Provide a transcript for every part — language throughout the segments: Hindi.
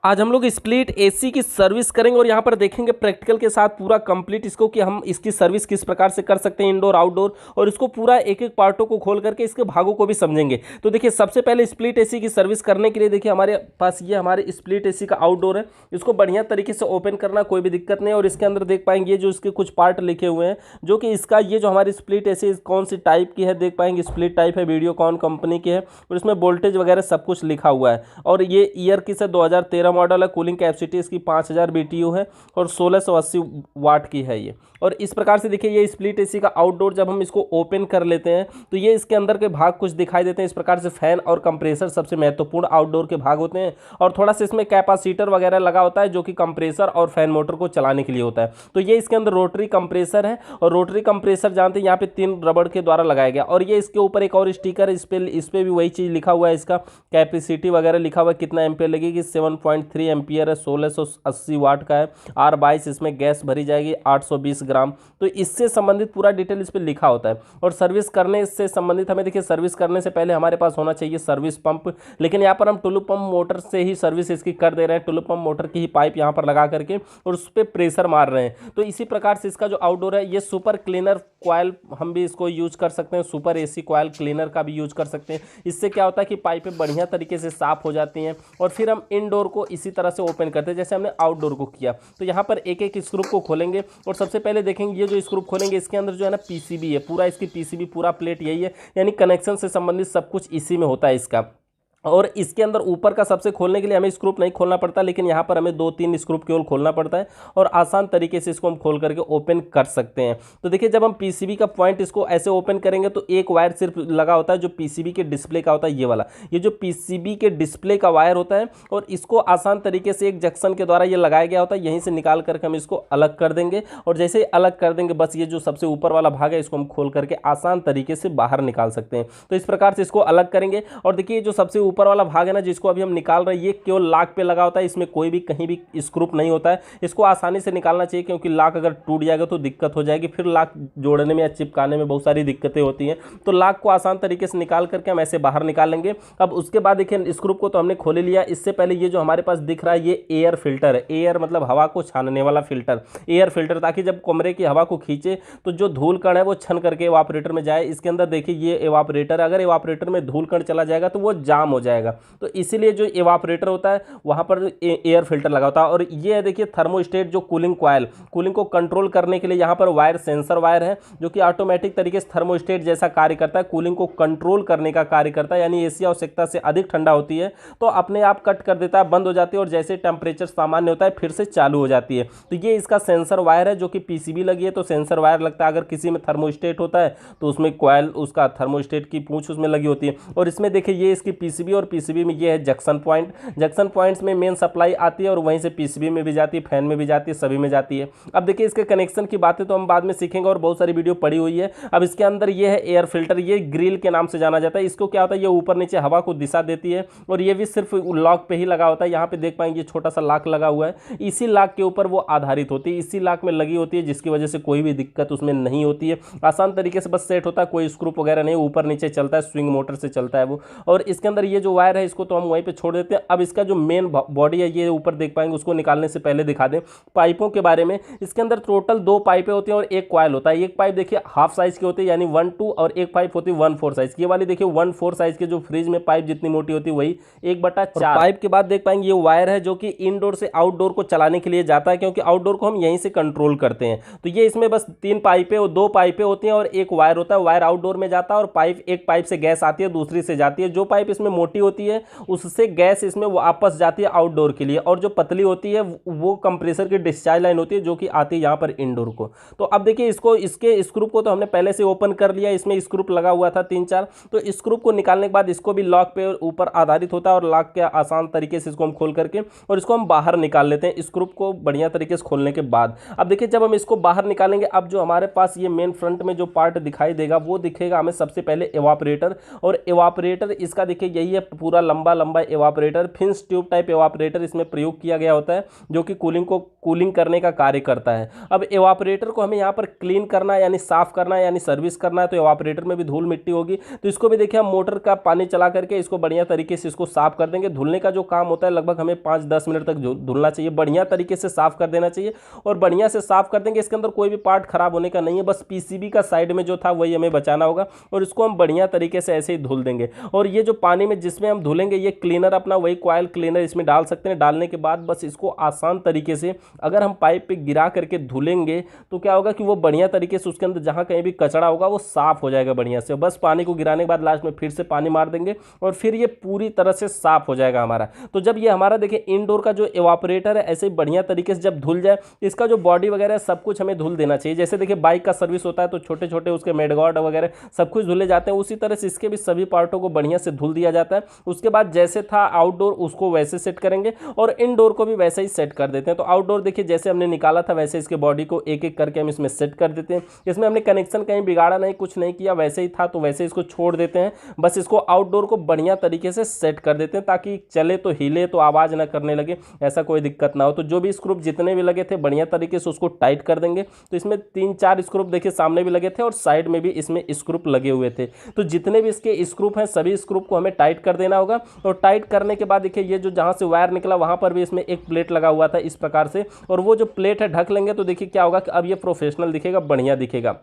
आज हम लोग स्प्लिट एसी की सर्विस करेंगे और यहाँ पर देखेंगे प्रैक्टिकल के साथ पूरा कंप्लीट इसको कि हम इसकी सर्विस किस प्रकार से कर सकते हैं इंडोर आउटडोर, और इसको पूरा एक एक पार्टों को खोल करके इसके भागों को भी समझेंगे। तो देखिए सबसे पहले स्प्लिट एसी की सर्विस करने के लिए देखिए हमारे पास ये हमारे स्प्लिट एसी का आउटडोर है। इसको बढ़िया तरीके से ओपन करना, कोई भी दिक्कत नहीं। और इसके अंदर देख पाएंगे जो इसके कुछ पार्ट लिखे हुए हैं, जो कि इसका ये जो हमारी स्प्लिट एसी कौन सी टाइप की है देख पाएंगे। स्प्लिट टाइप है, वीडियोकॉन कंपनी की है और इसमें वोल्टेज वगैरह सब कुछ लिखा हुआ है। और ये ईयर की से 2013 मॉडल है। कूलिंग कैपेसिटी इसकी 5000 BTU है और 1680 वाट की है ये। और इस प्रकार से देखिए ये स्प्लिट एसी का आउटडोर जब हम इसको ओपन कर लेते हैं तो ये इसके अंदर के भाग कुछ दिखाई देते हैं। इस प्रकार से फैन और कंप्रेसर सबसे महत्वपूर्ण आउटडोर के भाग होते हैं, और थोड़ा सा इसमें कैपेसिटर वगैरह लगा होता है जो कि कंप्रेसर और फैन मोटर को चलाने के लिए होता है। तो ये इसके अंदर रोटरी कंप्रेसर है, और रोटरी कंप्रेसर जानते हैं यहाँ पे 3 रबड़ के द्वारा लगाया गया। और ये इसके ऊपर एक और स्टिकर, इस पे भी वही चीज़ लिखा हुआ है, इसका कैपेसिटी वगैरह लिखा हुआ है, कितना एम्पियर लगेगी, 7.3 एम्पियर है, 1680 वाट का है। R22 इसमें गैस भरी जाएगी 820 ग्राम। तो इससे संबंधित पूरा डिटेल इस पर लिखा होता है। और सर्विस करने से संबंधित हमें देखिए सर्विस करने से पहले हमारे पास होना चाहिए सर्विस पंप, लेकिन यहाँ पर हम टुलू पंप मोटर से ही सर्विस इसकी कर दे रहे हैं। टुलू पंप मोटर की ही पाइप यहाँ पर लगा करके और उस पर प्रेशर मार रहे हैं। तो इसी प्रकार से इसका जो आउटडोर है, ये सुपर क्लीनर कॉयल हम भी इसको यूज कर सकते हैं, सुपर एसी कॉयल क्लीनर का भी यूज कर सकते हैं। इससे क्या होता है कि पाइपें बढ़िया तरीके से साफ हो जाती हैं, और फिर हम इनडोर को इसी तरह से ओपन करते हैं जैसे हमने आउटडोर को किया। तो यहाँ पर एक एक स्क्रू को खोलेंगे, और सबसे पहले देखेंगे ये जो स्क्रू खोलेंगे इसके अंदर जो है ना पीसीबी है, पूरा इसकी पीसीबी पूरा प्लेट यही है, यानी कनेक्शन से संबंधित सब कुछ इसी में होता है इसका। और इसके अंदर ऊपर का सबसे खोलने के लिए हमें स्क्रू नहीं खोलना पड़ता, लेकिन यहाँ पर हमें 2-3 स्क्रू केवल खोलना पड़ता है, और आसान तरीके से इसको हम खोल करके ओपन कर सकते हैं। तो देखिए जब हम पीसीबी का पॉइंट इसको ऐसे ओपन करेंगे तो एक वायर सिर्फ लगा होता है जो पीसीबी के डिस्प्ले का होता है, ये वाला, ये जो पीसीबी के डिस्प्ले का वायर होता है, और इसको आसान तरीके से एक जंक्शन के द्वारा ये लगाया गया होता है। यहीं से निकाल करके हम इसको अलग कर देंगे, और जैसे ही अलग कर देंगे बस ये जो सबसे ऊपर वाला भाग है इसको हम खोल करके आसान तरीके से बाहर निकाल सकते हैं। तो इस प्रकार से इसको अलग करेंगे। और देखिए जो सबसे ऊपर वाला भाग है ना जिसको अभी हम निकाल रहे हैं, ये केवल लाक पे लगा होता है, इसमें कोई भी कहीं भी स्क्रू नहीं होता है। इसको आसानी से निकालना चाहिए, क्योंकि लाक अगर टूट जाएगा तो दिक्कत हो जाएगी, फिर लाक जोड़ने में या चिपकाने में बहुत सारी दिक्कतें होती हैं। तो लाक को आसान तरीके से निकाल करके हम ऐसे बाहर निकाल लेंगे। अब उसके बाद देखिए स्क्रू को तो हमने खोले लिया। इससे पहले ये जो हमारे पास दिख रहा है ये एयर फिल्टर है। एयर मतलब हवा को छानने वाला फिल्टर, एयर फिल्टर, ताकि जब कमरे की हवा को खींचे तो जो धूल कण है वो छन करके एवापोरेटर में जाए। इसके अंदर देखिए ये एवापोरेटर, अगर एवापोरेटर में धूल कण चला जाएगा तो वो जाम हो जाएगा। तो इसीलिए जो एवापोरेटर होता है वहां पर एयर फिल्टर लगा होता है। और ये है देखिए थर्मोस्टेट, जो कूलिंग कॉयल, कूलिंग को कंट्रोल करने के लिए यहाँ पर वायर, सेंसर वायर है, जो कि ऑटोमेटिक तरीके से थर्मोस्टेट जैसा कार्य करता है, कूलिंग को कंट्रोल करने का कार्य करता है। यानी एसी आवश्यकता से अधिक ठंडा होती है तो अपने आप कट कर देता है, बंद हो जाती है, और जैसे टेम्परेचर सामान्य होता है फिर से चालू हो जाती है। तो ये इसका सेंसर वायर है, जो कि पीसीबी लगी है तो सेंसर वायर लगता है। अगर किसी में थर्मोस्टेट होता है तो उसमें कॉयल, उसका थर्मोस्टेट की पूंछ उसमें लगी होती है। और इसमें देखिए ये इसकी पीसीबी, और पीसीबी में ये है जंक्शन पॉइंट। जंक्शन पॉइंट्स में मेन सप्लाई आती है और वहीं से पीसीबी में भी जाती है, फैन में भी जाती है, सभी में जाती है। अब देखिए इसके कनेक्शन की बातें तो हम बाद में सीखेंगे, और बहुत सारी वीडियो पड़ी हुई है। अब इसके अंदर ये है एयर फिल्टर, ये ग्रिल के नाम से जाना जाता है। इसको क्या होता है, ये ऊपर नीचे हवा को दिशा देती है, और ये भी सिर्फ लॉक पे ही लगा होता है। यहाँ पे देख पाएंगे छोटा सा लॉक लगा हुआ है, इसी लॉक के ऊपर वो आधारित होती है, इसी लॉक में लगी होती है, जिसकी वजह से कोई भी दिक्कत उसमें नहीं होती है। आसान तरीके से बस सेट होता है, कोई स्क्रू वगैरह नहीं, ऊपर नीचे चलता है, स्विंग मोटर से चलता है वो। और इसके अंदर ये जो वायर है इसको तो हम वहीं पे छोड़ देते हैं। अब इसका जो मेन बॉडी है ये ऊपर देख पाएंगे, उसको निकालने से पहले दिखा दें पाइपों के बारे में। इसके अंदर टोटल 2 पाइपें होती हैं और एक कॉयल होता है। एक पाइप देखिए हाफ साइज की होती है, यानी 1/2, और एक पाइप होती है 1/4 साइज की। ये वाली देखिए 1/4 साइज के, जो फ्रिज में पाइप जितनी मोटी होती है वही 1/4। पाइप के बाद देख पाएंगे ये वायर है, जो कि इनडोर से आउटडोर को चलाने के लिए जाता है, क्योंकि आउटडोर को हम यहीं से कंट्रोल करते हैं। तो ये इसमें बस 3 पाइपें और 2 पाइपें होती हैं और एक वायर होता है। वायर आउटडोर में जाता है, और पाइप, एक पाइप से गैस आती है, दूसरी से जाती है। जो पाइप इसमें मोटी होती है उससे गैस इसमें वापस जाती है आउटडोर के लिए, और जो पतली होती है वो कंप्रेसर की डिस्चार्ज लाइन होती है, जो कि आती है यहाँ पर इंडोर को। तो अब देखिए इसको, इसके स्क्रू को तो हमने पहले से ओपन कर लिया। इसमें स्क्रू लगा हुआ था 3-4, तो स्क्रू को निकालने के बाद इसको भी लॉक पे ऊपर आधारित होता है, और लॉक के आसान तरीके से इसको हम खोल करके और इसको हम बाहर निकाल लेते हैं स्क्रू को बढ़िया तरीके से खोलने के बाद। अब देखिए जब हम इसको बाहर निकालेंगे, अब जो हमारे पास ये मेन फ्रंट में जो पार्ट दिखाई देगा वो दिखेगा हमें सबसे पहले एवापोरेटर। और एवापोरेटर इसका देखिए यही ये पूरा लंबा लंबा evaporator, fins tube type evaporator इसमें प्रयोग किया गया होता है, जो कि कूलिंग करने का कार्य करता है। अब एवापोरेटर को हमें यहाँ पर क्लीन करना है, यानी साफ करना है, यानी सर्विस करना है, तो एवापोरेटर में भी धूल मिट्टी होगी, तो इसको भी देखिए हम मोटर का पानी चला करके इसको बढ़िया तरीके से इसको साफ कर देंगे। धुलने का जो काम होता है लगभग हमें 5-10 मिनट तक धुलना चाहिए, बढ़िया तरीके से साफ कर देना चाहिए और बढ़िया से साफ कर देंगे। इसके अंदर कोई भी पार्ट खराब होने का नहीं है, बस पीसीबी का साइड में जो था वही हमें बचाना होगा और इसको हम बढ़िया तरीके से ऐसे ही धुल देंगे। और ये जो पानी में जिसमें हम धुलेंगे, ये क्लीनर अपना वही कॉइल क्लीनर इसमें डाल सकते हैं। डालने के बाद बस इसको आसान तरीके से अगर हम पाइप पे गिरा करके धुलेंगे तो क्या होगा कि वो बढ़िया तरीके से उसके अंदर जहाँ कहीं भी कचरा होगा वो साफ हो जाएगा बढ़िया से। बस पानी को गिराने के बाद लास्ट में फिर से पानी मार देंगे और फिर ये पूरी तरह से साफ हो जाएगा हमारा। तो जब ये हमारा देखिए इनडोर का जो एवापोरेटर है ऐसे बढ़िया तरीके से जब धुल जाए, इसका जो बॉडी वगैरह है सब कुछ हमें धुल देना चाहिए। जैसे देखिए बाइक का सर्विस होता है तो छोटे छोटे उसके मेडगार्ड वगैरह सब कुछ धुले जाते हैं, उसी तरह से इसके भी सभी पार्टों को बढ़िया से धुल दिया जाता है। उसके बाद जैसे था आउटडोर उसको वैसे सेट करेंगे और इनडोर को भी वैसे ही सेट कर देते हैं। तो आउटडोर देखिए जैसे हमने निकाला था वैसे इसके बॉडी को एक एक करके हम इसमें सेट कर देते हैं। इसमें हमने कनेक्शन कहीं बिगाड़ा नहीं, कुछ नहीं किया, वैसे ही था तो वैसे इसको छोड़ देते हैं। बस इसको आउटडोर को बढ़िया तरीके से सेट कर देते हैं ताकि चले तो हिले तो आवाज़ ना करने लगे, ऐसा कोई दिक्कत ना हो। तो जो भी स्क्रू जितने भी लगे थे बढ़िया तरीके से उसको टाइट कर देंगे। तो इसमें 3-4 स्क्रू देखिए सामने भी लगे थे और साइड में भी इसमें स्क्रू लगे हुए थे। तो जितने भी इसके स्क्रू हैं सभी स्क्रू को हमें टाइट कर देना होगा। और टाइट करने के बाद देखिए ये जो जहाँ से वायर निकला वहाँ पर भी इसमें एक प्लेट लगा हुआ था इस प्रकार से, और वो जो प्लेट है ढक लेंगे तो देखिए क्या होगा कि अब ये प्रोफेशनल दिखेगा, बढ़िया दिखेगा।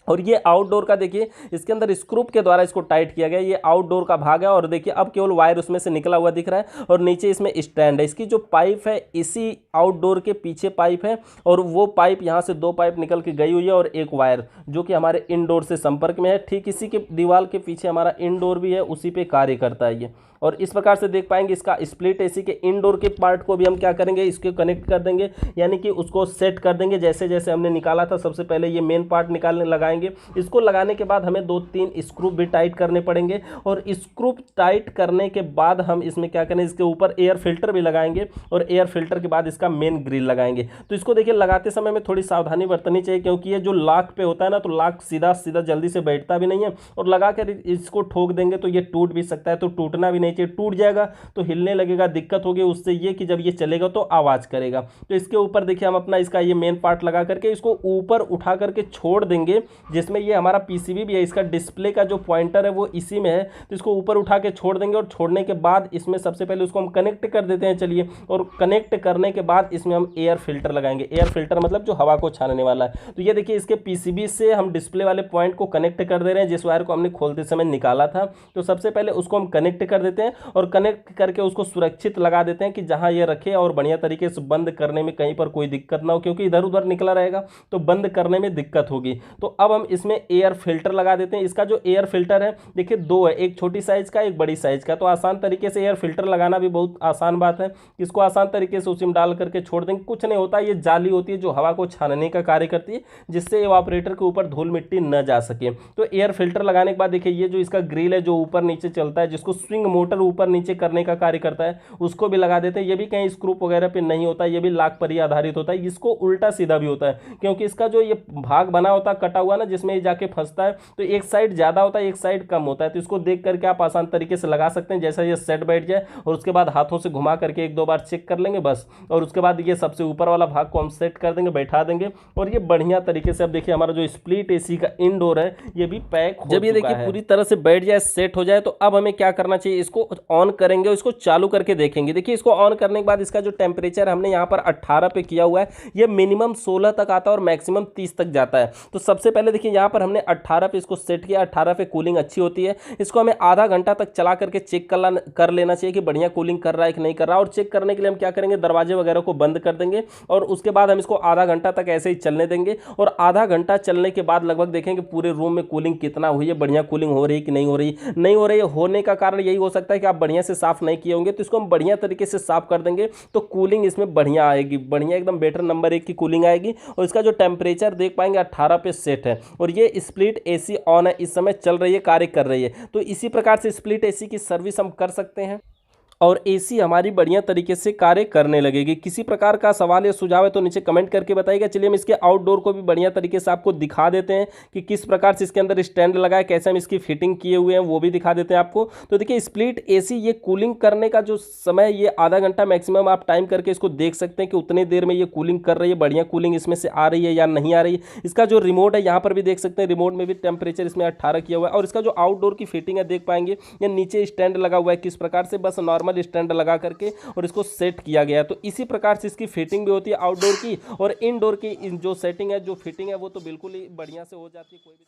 और ये आउटडोर का देखिए इसके अंदर स्क्रू के द्वारा इसको टाइट किया गया, ये आउटडोर का भाग है। और देखिए अब केवल वायर उसमें से निकला हुआ दिख रहा है और नीचे इसमें स्टैंड है। इसकी जो पाइप है इसी आउटडोर के पीछे पाइप है और वो पाइप यहाँ से 2 पाइप निकल के गई हुई है और एक वायर जो कि हमारे इनडोर से संपर्क में है। ठीक इसी के दीवार के पीछे हमारा इनडोर भी है, उसी पे कार्य करता है ये। और इस प्रकार से देख पाएंगे इसका स्प्लिट एसी के इनडोर के पार्ट को भी हम क्या करेंगे, इसके कनेक्ट कर देंगे, यानी कि उसको सेट कर देंगे जैसे जैसे हमने निकाला था। सबसे पहले ये मेन पार्ट निकालने लगाएंगे, इसको लगाने के बाद हमें 2-3 स्क्रू भी टाइट करने पड़ेंगे और स्क्रू टाइट करने के बाद हम इसमें क्या करें, इसके ऊपर एयर फिल्टर भी लगाएंगे और एयर फिल्टर के बाद इसका मेन ग्रिल लगाएंगे। तो इसको देखिए लगाते समय में थोड़ी सावधानी बरतनी चाहिए क्योंकि ये जो लॉक पे होता है ना, तो लॉक सीधा सीधा जल्दी से बैठता भी नहीं है और लगा कर इसको ठोक देंगे तो ये टूट भी सकता है। तो टूटना भी नहीं चाहिए, टूट जाएगा तो हिलने लगेगा, दिक्कत होगी। उससे ये कि जब ये चलेगा तो आवाज करेगा। तो इसके ऊपर देखिए हम अपना इसका ये मेन पार्ट लगा करके इसको ऊपर उठा करके छोड़ देंगे, जिसमें ये हमारा पीसीबी भी है। इसका डिस्प्ले का जो पॉइंटर है वो इसी में है, तो इसको ऊपर उठा के छोड़ देंगे और छोड़ने के बाद इसमें सबसे पहले उसको हम कनेक्ट कर देते हैं। चलिए, और कनेक्ट करने के बाद इसमें हम एयर फिल्टर लगाएंगे। एयर फिल्टर मतलब जो हवा को छानने वाला है। तो ये देखिए इसके पीसीबी से हम डिस्प्ले वाले पॉइंट को कनेक्ट कर दे रहे हैं, जिस वायर को हमने खोलते समय निकाला था। तो सबसे पहले उसको हम कनेक्ट कर देते हैं और कनेक्ट करके उसको सुरक्षित लगा देते हैं कि जहां ये रखे और बढ़िया तरीके से बंद करने में कहीं पर कोई दिक्कत ना हो, क्योंकि इधर उधर निकला रहेगा तो बंद करने में दिक्कत होगी। तो अब हम इसमें एयर फिल्टर लगा देते हैं। इसका जो एयर फिल्टर है देखिए 2 है, एक छोटी साइज का एक बड़ी साइज का। तो आसान तरीके से एयर फिल्टर लगाना भी बहुत आसान बात है। इसको आसान तरीके से उसमें डाल करके छोड़ देंगे, कुछ नहीं होता। ये जाली होती है जो हवा को छानने का कार्य करती है, जिससे एवापोरेटर के ऊपर धूल मिट्टी न जा सके। तो एयर फिल्टर लगाने के बाद देखिए ये जो इसका ग्रिल है जो ऊपर नीचे चलता है, जिसको स्विंग मोटर ऊपर नीचे करने का कार्य करता है, उसको भी लगा देते हैं। ये भी कहीं स्क्रू वगैरह पे नहीं होता, ये भी लॉक पर ही आधारित होता है। इसको उल्टा सीधा भी होता है क्योंकि इसका जो ये भाग बना होता है कटा हुआ ना, जिसमें ये जाके फंसता है, तो एक साइड ज्यादा होता है एक साइड कम होता है। तो इसको देख करके आप आसान तरीके से लगा सकते हैं। जैसा ये सेट बैठ जाए और उसके बाद हाथों से घुमा करके 1-2 बार चेक कर लेंगे बस, और उसके बाद ये सबसे ऊपर वाला भाग को हम सेट कर देंगे, बैठा देंगे और ये बढ़िया तरीके से अब देखिए हमारा जो स्प्लिट एसी का इनडोर है ये भी पैक हो। जब ये देखिए पूरी तरह से बैठ जाए, सेट हो जाए, तो अब हमें क्या करना चाहिए, इसको ऑन करेंगे, इसको चालू करके देखेंगे। देखिए इसको ऑन करने के बाद इसका जो टेम्परेचर हमने यहाँ पर 18 पे किया हुआ है, ये मिनिमम 16 तक आता है और मैक्सिमम 30 तक जाता है। तो सबसे पहले देखिए यहाँ पर हमने 18 पे इसको सेट किया। 18 पे कूलिंग अच्छी होती है। इसको हमें आधा घंटा तक चला करके चेक कर लेना चाहिए कि बढ़िया कूलिंग कर रहा है कि नहीं कर रहा। और चेक करने के लिए हम क्या करेंगे, दरवाजे वगैरह को बंद कर देंगे और उसके बाद हम इसको आधा घंटा तक ऐसे ही चलने देंगे। और आधा घंटा चलने के बाद लगभग देखेंगे पूरे रूम में कूलिंग कितना हुई है, बढ़िया कूलिंग हो रही है कि नहीं हो रही। नहीं हो रही है, होने का कारण यही हो सकता है कि आप बढ़िया से साफ नहीं किए होंगे। तो इसको हम बढ़िया तरीके से साफ कर देंगे तो कूलिंग इसमें बढ़िया आएगी, बढ़िया एकदम बेटर नंबर 1 की कूलिंग आएगी। और इसका जो टेम्परेचर देख पाएंगे 18 पे सेट है और ये स्प्लिट एसी ऑन है, इस समय चल रही है, कार्य कर रही है। तो इसी प्रकार से स्प्लिट एसी की सर्विस हम कर सकते हैं। और एसी हमारी बढ़िया तरीके से कार्य करने लगेगी। किसी प्रकार का सवाल या सुझाव है तो नीचे कमेंट करके बताइएगा। चलिए हम इसके आउटडोर को भी बढ़िया तरीके से आपको दिखा देते हैं कि किस प्रकार से इसके अंदर स्टैंड लगा है, कैसे हम इसकी फिटिंग किए हुए हैं वो भी दिखा देते हैं आपको। तो देखिए स्प्लिट एसी ये कूलिंग करने का जो समय ये आधा घंटा मैक्सिमम आप टाइम करके इसको देख सकते हैं कि उतने देर में ये कूलिंग कर रही है, बढ़िया कूलिंग इसमें से आ रही है या नहीं आ रही है। इसका जो रिमोट है यहाँ पर भी देख सकते हैं, रिमोट में भी टेम्परेचर इसमें 18 किया हुआ है। और इसका जो आउटडोर की फिटिंग है देख पाएंगे, ये नीचे स्टैंड लगा हुआ है किस प्रकार से, बस नॉर्मल स्टैंड लगा करके और इसको सेट किया गया है। तो इसी प्रकार से इसकी फिटिंग भी होती है आउटडोर की, और इनडोर की जो सेटिंग है, जो फिटिंग है वो तो बिल्कुल ही बढ़िया से हो जाती है। कोई भी